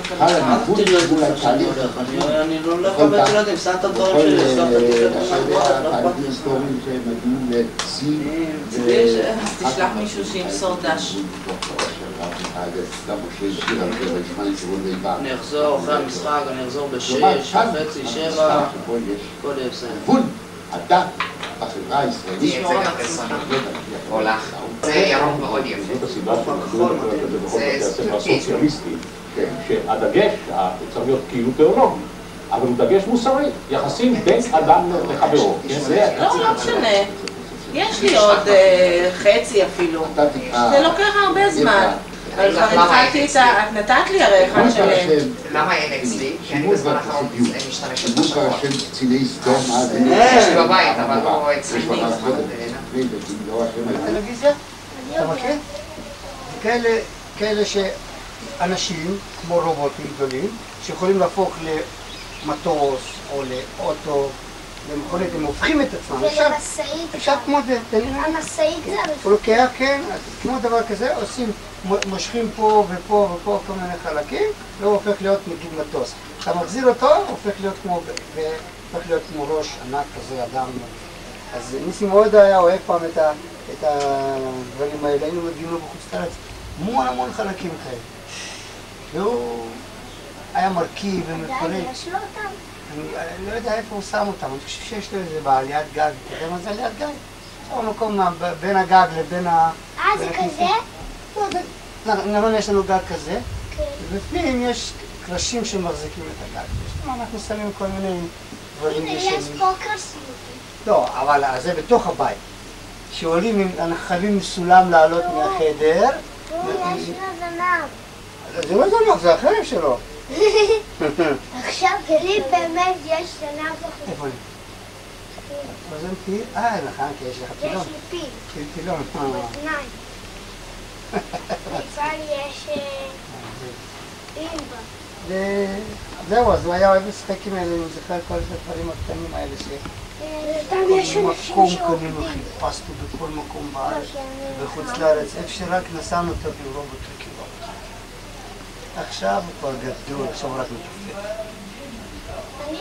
אני לא הולך לבית ילדים, שם את הדברים שלי, שם את הדיון. תשלח מישהו שימסור דש. אני אחזור אחרי המשחק, אני אחזור ב6:30, 7, הכל יהיה בסדר. אתה בחברה הישראלית הולך. זה ירוק מאוד יפה. זאת הסיבה זה הסוציאליסטי, שהדגש צריך להיות כאילו תיאולוגי, אבל הוא דגש מוסרי, יחסים בין אדם לחברו. לא משנה. יש לי עוד חצי אפילו. זה לוקח הרבה זמן. אבל כבר התחלתי את ה... את נתת לי הרי אחד שלם. למה אין אצלי? כי אני בזמן האחרון משתמשת שימוש בראשי קציני סדום אז... יש לי בבית, אבל לא אצלי. בטלוויזיה? אתה מכיר? כאלה שאנשים, כמו רובוטים גדולים, שיכולים להפוך למטוס או לאוטו, למכונית, הם הופכים את עצמם. אפשר כמו זה, המשאית זה... הוא לוקח, כן, כמו דבר כזה, עושים, מושכים פה ופה ופה כל מיני חלקים, והוא הופך להיות נגיד מטוס. אתה מחזיר אותו, הוא הופך להיות כמו ראש ענק כזה, אדם. אז ניסים מאוד היה אוהב פעם את הדברים האלה, היינו מגיעים לו בחוץ לארץ, המון חלקים כאלה. והוא היה מרכיב ומפרק. יש לו אותם? אני לא יודע איפה הוא שם אותם, אני חושב שיש לו איזה בעליית גג, אתה יודע מה זה עליית גג? יש לו מקום בין הגג לבין ה... זה כזה? לא, נכון, יש לנו גג כזה, ובפנים יש קרשים שמחזיקים את הגג. אנחנו שמים כל מיני דברים ישנים. יש פה קרשים. לא, אבל זה בתוך הבית. שעולים, אנחנו חייבים סולם לעלות מהחדר. יש לו זנב. זה לא זנב, זה החרב שלו. עכשיו לי באמת יש זנב בחוץ. איפה אני? מה זה פיל? נכון, כי יש לך פילון. יש לי פיל. פילון. באוזניים. בצד יש אימבה. זהו, אז הוא היה אוהב לשחק עם אלה, אני זוכר כל הדברים הקטנים האלה כל מקום קנינו, חיפשנו בכל מקום בארץ, בחוץ לארץ, איפה שרק נסענו אותו ברובוט לקירות. עכשיו הוא כבר גדול, עכשיו רק מתופף. אני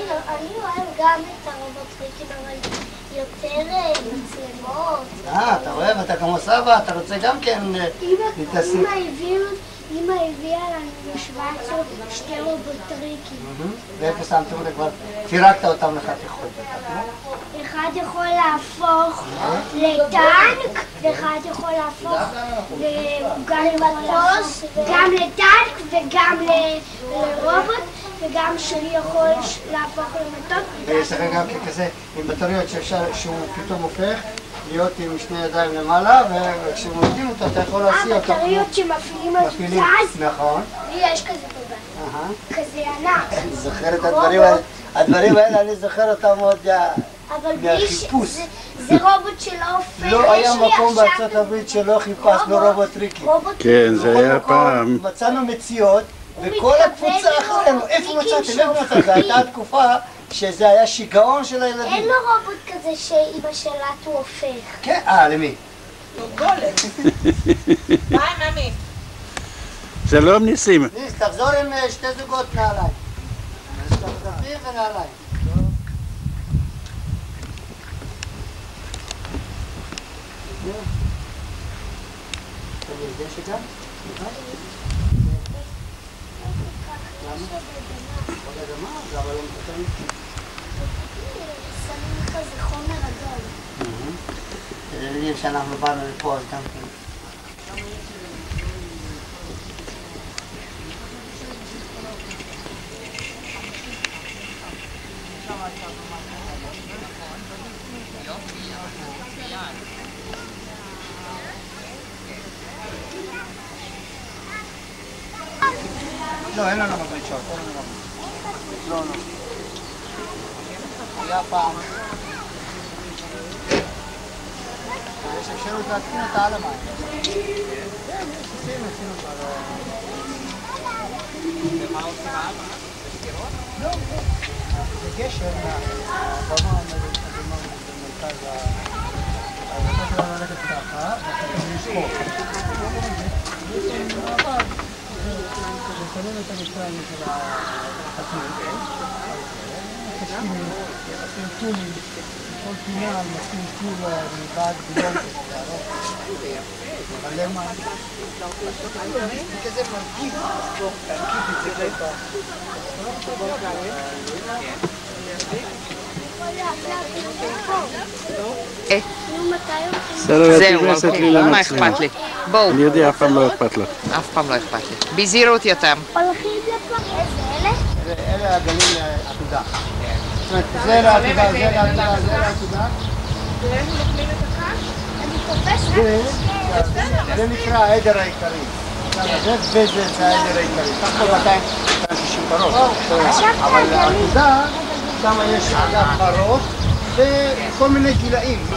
אוהב גם את הרובוטריקים, אבל יותר מצלמות. אתה אוהב, אתה כמו סבא, אתה רוצה גם כן להתעסק. אמא הביאה לנו בשוואצו 2 רובוטריקים. ואיפה שמתם אותה כבר? פירקת אותם לחתיכות. אחד יכול להפוך לטנק, ואחד יכול להפוך גם למטוס, גם לטנק וגם לרובוט, וגם שלי יכול להפוך למטוס. ויש לך גם כזה עם בטריות שאפשר, שהוא פתאום הופך להיות עם שני ידיים למעלה, וכשמורידים אותו אתה יכול להסיע אותו. בטריות שמפעילים על זז? נכון. לי יש כזה בבית. כזה ענק. אני זוכר את הדברים האלה, אני זוכר אותם עוד מהחיפוש. זה רובוט שלא הופך. לא היה מקום בארצות הברית שלא חיפשנו רובוט טריקי. כן, זה היה פעם. מצאנו מציאות, וכל הקבוצה אחרינו, איפה מצאתם? הייתה תקופה שזה היה שיגעון של הילדים. אין לו רובוט כזה שאמא שלט הוא הופך. כן, למי? גולם. ביי, ממי. שלום ניסים. ניס, תחזור עם שתי זוגות נעליים. תחזיר ונעליים. זה חומר אדום. יודעים שאנחנו באנו לפה אז גם כן. לא, אין לנו מגרישות. לא. היה פעם. יש אפשרות להתקין אותה על המים. עשינו כבר. ומה עושים הלאה? בסתירות? לא. זה גשר מהבמה במרכז אתה יכול ללכת ככה, ואתה יכול לשחור. וקונים את המצרים של החתול. עושים טונים. כל פינה נשים קול מבעד גדול כזה, מלא מים. זה כזה מרכיב, את זה ככה. זהו, מה אכפת לי? בואו. אני יודע, אף פעם לא אכפת לך. אף פעם לא אכפת לי. בזהירות יתם. הולכים לפה. איזה אלה? אלה הגלים לעתודה. זה לעתודה, זה לעתודה, זה לעתודה. והם נופלים את הקש? אני תופסת? זה נקרא העדר העיקרי. זה העדר העיקרי. כך פה 260 פרות. אבל לעתודה, שם יש אגף ארוך וכל מיני גילאים.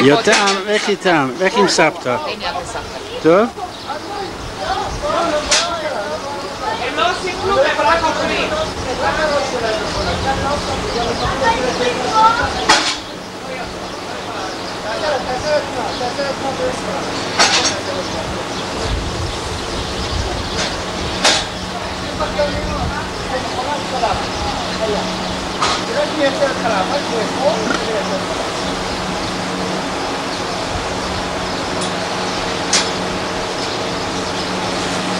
יותם, איך איתם? איך עם סבתא? טוב? הם לא עושים כלום, הם רק אוכלים.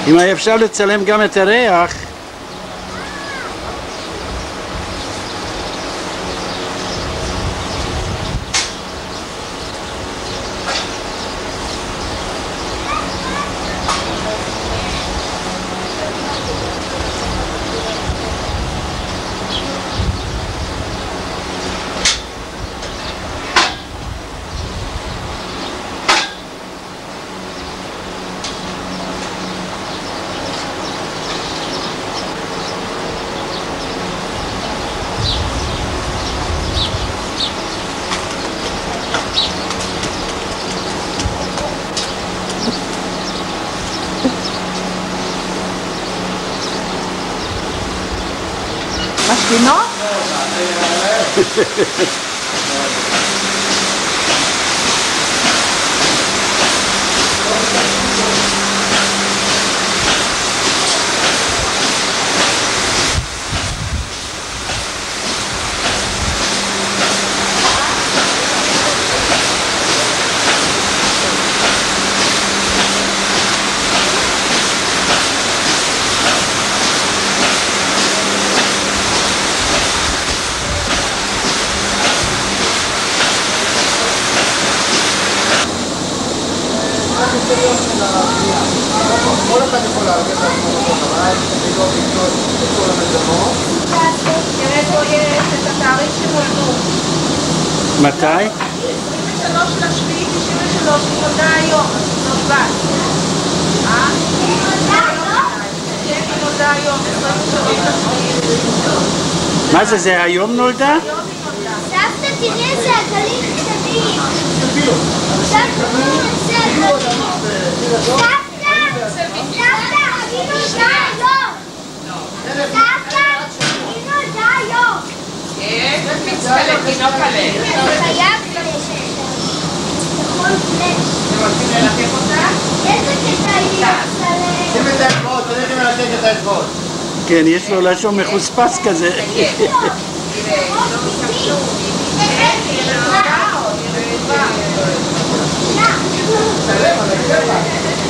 אם היה אפשר לצלם גם את הריח. משתינות? כל אחד יכול להרגיש את עצמו אותו דבר, ולא לקנות את כל המזמות. תראה פה יש את התאריך שנולדו. מתי? 23/7/93, היא נולדה היום, נולדה. היא נולדה היום, 23/7/93. מה זה היום נולדה? סבתא, תראי איזה עגלים קטנים. סבתא, איזה עגלים. סבתא, היא נולדה היום. סבתא, היא נולדה היום. מצווה לתינוק עליהם. חייב פלש. נכון פלש. אתם רוצים ללטף אותה? איזה קטע היא עושה? שים את האצבעות, תלך עם ללטף את האצבעות. כן, יש לו לשון מחוספס כזה.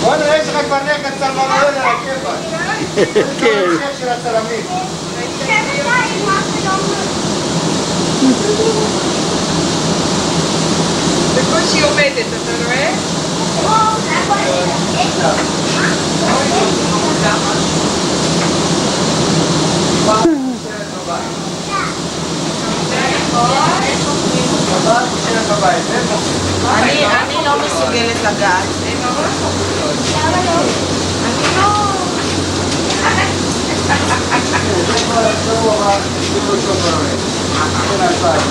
בוא נראה יש לך כבר נכד צלמון על הכיפה. כן. זה של הצלמים. בקושי עומדת, אתה רואה? אני לא מסוגלת לגעת.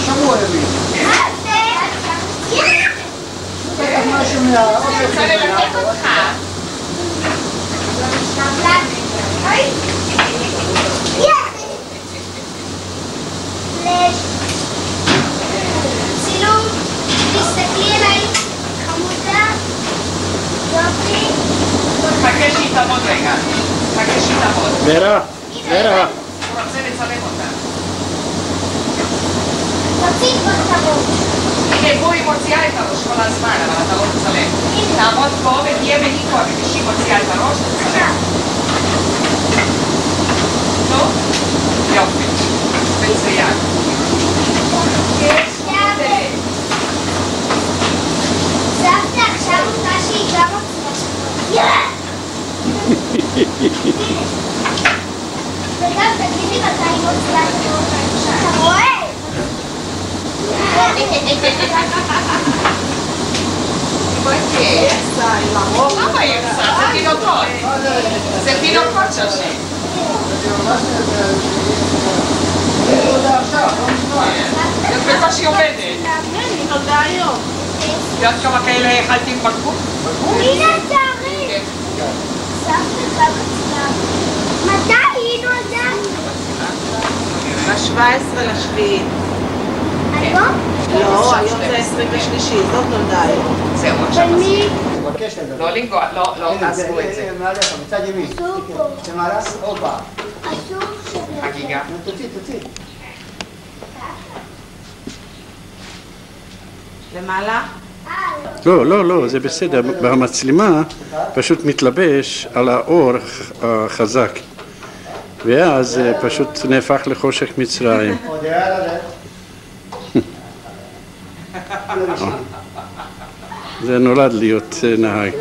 שבוע ימים. משהו אני רוצה ללטף אותך. צילום, תסתכלי עליי, חמודה, יופי. חכה שהיא תעמוד רגע. חכה שהיא תעמוד. ורה, ורה. הוא רוצה לצלם אותה. תוציא כבר את הראש. הנה, בואי מוציאה את הראש כל הזמן, אבל אתה לא תצלם. תעמוד פה ותהיה בהיקו, וכשהיא מוציאה את הראש, תצלם. טוב? יופי. מצוין. סבתא, עכשיו אותה שהיא גם וגם תגידי מתי היא מוציאה את הראש. אתה רואה? למה היא עושה? זה תינוקות. זה תינוקות שושי. זה בקושי עובדת. היא נולדה היום. יודעת כמה כאלה אכלתי עם בקבוק? הנה התאריך. סבתא גם אצלה. מתי היא נולדה? ב-17/7. היום? לא, היום זה 23, זאת נולדה היום. זהו, עכשיו ומי? לא לנגוע, לא תעזבו את זה. מעליך, מצד ימין. למעלה, הופה. אסור שזה... חגיגה. תוציא. למעלה? לא, זה בסדר. במצלמה פשוט מתלבש על האור החזק. ואז פשוט נהפך לחושך מצרים. זה נולד להיות נהג.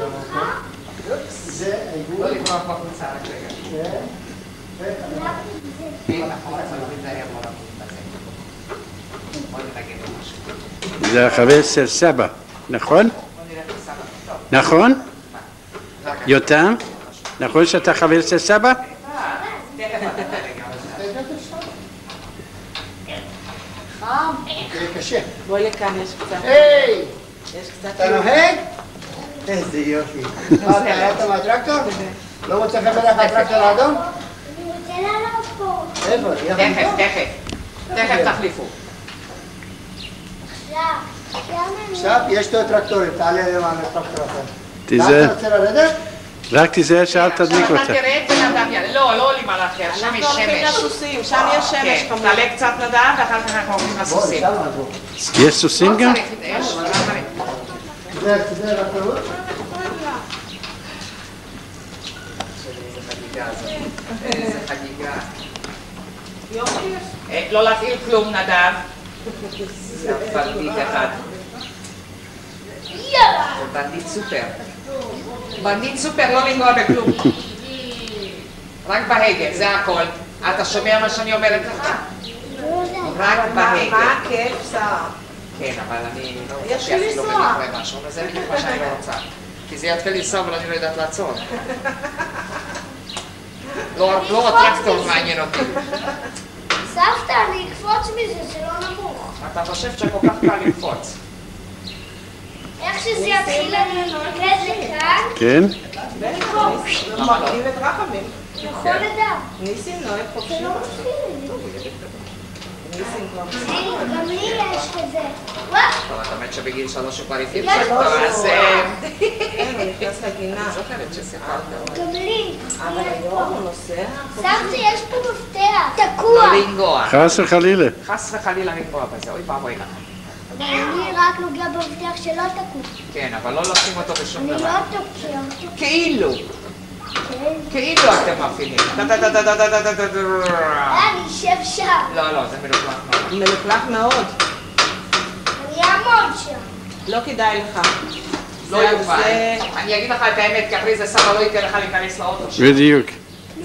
לא לברוח בחוצה, רק רגע. זה החבר של סבא, נכון? נכון? יותם? נכון שאתה חבר של סבא? קשה. בואי לכאן, יש קצת. היי! יש קצת. אתה נוהג? איזה יופי. אתה ירדת מהטרקטור? לא מוצא חן בעיניך הטרקטור האדום? אני רוצה לעלות פה. איפה? תכף תחליפו. עכשיו יש לו טרקטורים, תעלה למעלה טרקטור אחר. תיזהר. אתה רוצה לרדת? רק תיזהר שאל תדליק אתה אותה. תראה את זה נדב יעלה. לא עולים על האחר, שם יש אנחנו הולכים שמש. לסוסים, שם יש שמש כמובן. תעלה קצת נדב ואחר כך אנחנו הולכים לסוסים. יש סוסים גם? זה רקרות? איזה חגיגה. לא להפעיל כלום נדב. זה פלדית אחד. זה פלדית סופר. בנית סופר לא לנגוע בכלום. רק בהגה, זה הכל. אתה שומע מה שאני אומרת לך? רק בהגה. מה הכיף, שרה? כן, אבל אני לא רוצה שיתחילו בנקרה משהו, וזה בדיוק מה שאני לא רוצה. כי זה יתחיל לנסוע, אבל אני לא יודעת לעצור. לא הטרקטור מעניין אותי. סבתא, אני אקפוץ מזה, זה לא נמוך. אתה חושב שכל כך קל לקפוץ. איך שזה יתחיל לזה כאן? כן? מרגיב את רחמים. יכול לדעת. ניסים נוהג חופשי. ניסים כבר. גם לי יש כזה. טוב, את אומרת שבגיל 3 הוא כבר הפעיל יש טוב, אז... כן, הוא נכנס לגינה. אני זוכרת שסיפרת. גם לי. אבל היום הוא נוסע. סבתא, יש פה מפתח. תקוע. לא לנגוע. חס וחלילה. חס וחלילה לנגוע בזה, אוי ואבוי לך. אבל אני רק נוגע במפתח שלא תקוע. כן, אבל לא לשים אותו בשום אני דבר. לא תוקע אותו. כאילו. כן. כאילו אתם מפעילים. אני אשב שם. לא, זה מלוכלך מאוד. מלוכלך מאוד. אני אעמוד שם. לא כדאי לך. לא יובל. אני אגיד לך את האמת, כי אחרי זה סבא לא ייתן לך להיכנס לאוטו שלו. בדיוק.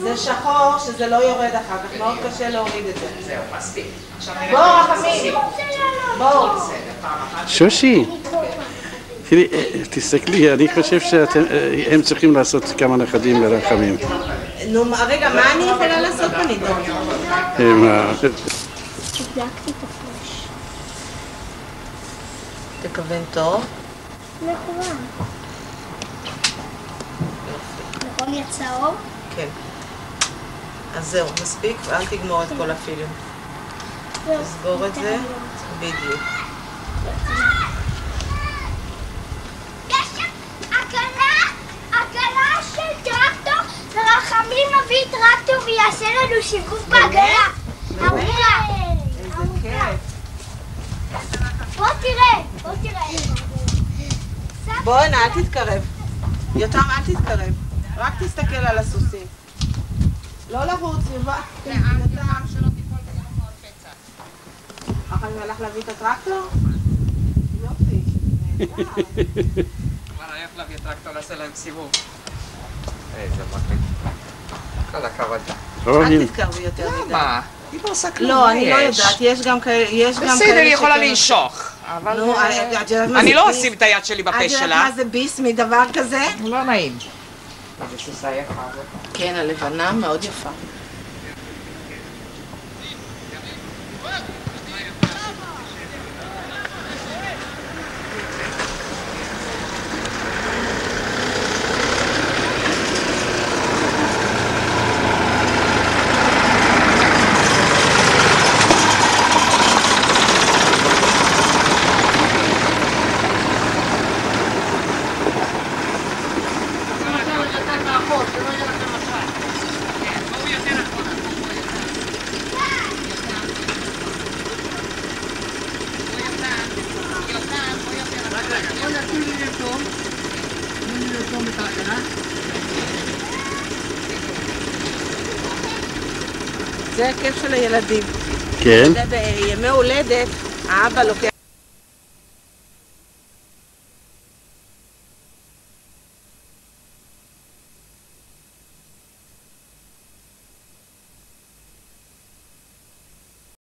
זה שחור שזה לא יורד אחר כך, מאוד קשה להוריד את זה. זהו, מספיק. בואו רחמים. בואו. שושי, תראי, תסתכלי, אני חושב שהם צריכים לעשות כמה נכדים לרחמים. נו, רגע, מה אני יכולה לעשות בנידון? תבדקתי את הפלש. תכוון טוב. נכון. נכון יצא אור? כן. אז זהו, מספיק, ואל תגמור את כל הפילים. תסגור את זה, בדיוק. יש עגלה של טרקטור, ורחמים מביא טרקטור ויעשה לנו שיגוף בעגלה. ארוכה. איזה כיף. בוא תראה. בואי, אל תתקרב. יותם, אל תתקרב. רק תסתכל על הסוסים. לא לרוץ, יובל. אחרי הוא הלך להביא את הטרקטור? יופי. כבר הלך להביא את טרקטור, לעשה להם סיבוב. איזה מגניב. כל הכבוד. אל תתקרבי יותר מדי. מה? היא לא עושה כלום, לא, אני לא יודעת, יש גם כאלה... בסדר, היא יכולה לנשוך. אבל אני לא אשים את היד שלי בפה את יודעת שלה. מה זה ביס מדבר כזה? לא נעים. איזה סוסה יפה. כן, הלבנה מאוד יפה. זה הכיף של הילדים. כן. בימי הולדת, האבא לוקח